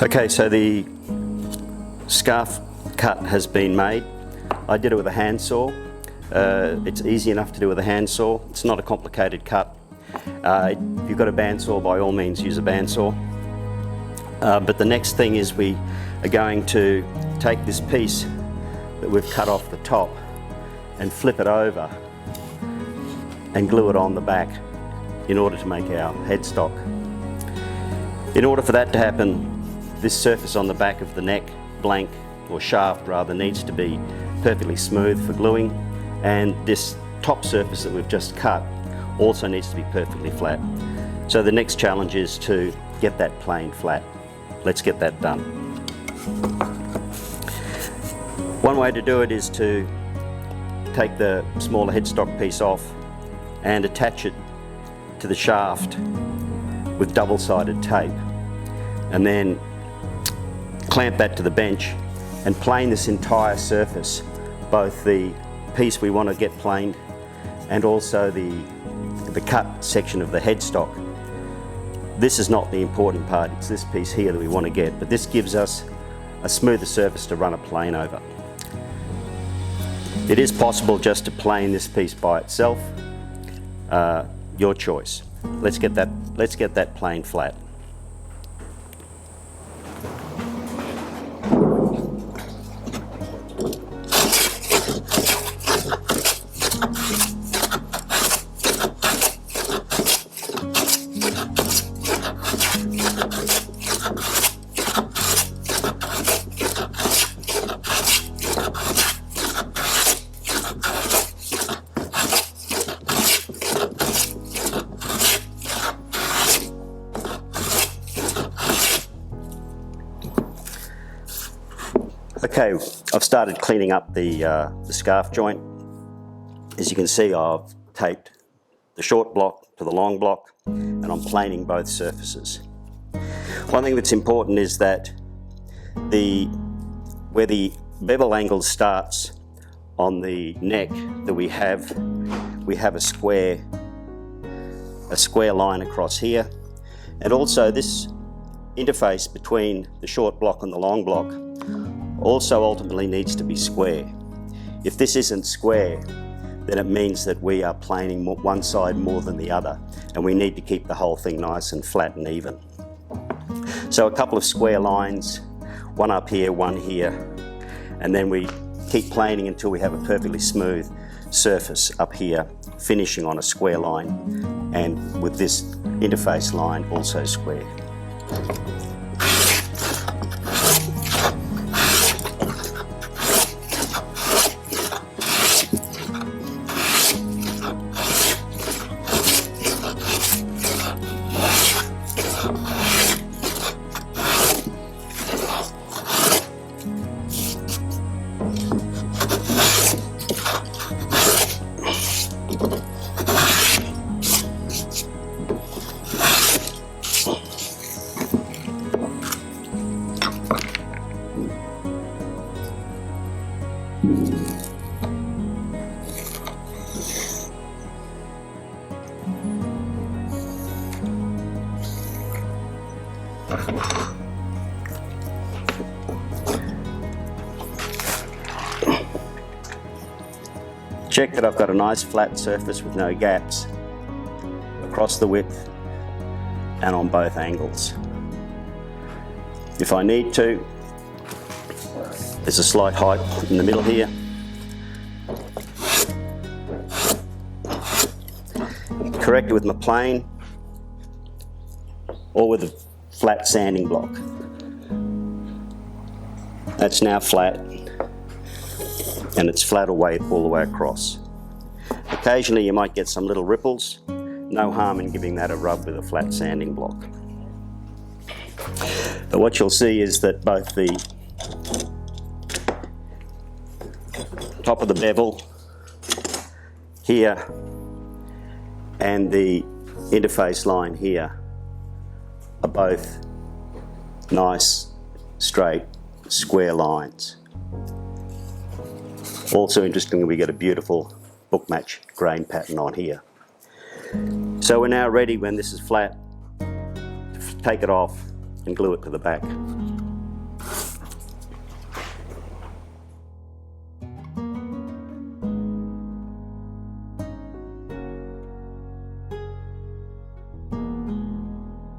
Okay, so the scarf cut has been made. I did it with a handsaw. It's easy enough to do with a handsaw. It's not a complicated cut. If you've got a bandsaw, by all means use a bandsaw. But the next thing is we are going to take this piece that we've cut off the top and flip it over and glue it on the back in order to make our headstock. In order for that to happen, this surface on the back of the neck, blank, or shaft rather, needs to be perfectly smooth for gluing, and this top surface that we've just cut also needs to be perfectly flat. So the next challenge is to get that plane flat. Let's get that done. One way to do it is to take the smaller headstock piece off and attach it to the shaft with double-sided tape, and then clamp that to the bench and plane this entire surface, both the piece we want to get planed and also the cut section of the headstock. This is not the important part, it's this piece here that we want to get, but this gives us a smoother surface to run a plane over. It is possible just to plane this piece by itself. Your choice. Let's get that plane flat. Okay, I've started cleaning up the scarf joint. As you can see, I've taped the short block to the long block and I'm planing both surfaces. One thing that's important is that where the bevel angle starts on the neck, that we have a square line across here, and also this interface between the short block and the long block also ultimately needs to be square. If this isn't square, then it means that we are planing one side more than the other, and we need to keep the whole thing nice and flat and even. So a couple of square lines, one up here, one here, and then we keep planing until we have a perfectly smooth surface up here, finishing on a square line, and with this interface line also square. Check that I've got a nice flat surface with no gaps across the width and on both angles. If I need to, there's a slight height in the middle here. Correct it with my plane or with a flat sanding block. That's now flat, and it's flat all the way across. Occasionally you might get some little ripples. No harm in giving that a rub with a flat sanding block. But what you'll see is that both the top of the bevel here and the interface line here are both nice, straight, square lines. Also interestingly, we get a beautiful book match grain pattern on here. So we're now ready, when this is flat, to take it off and glue it to the back.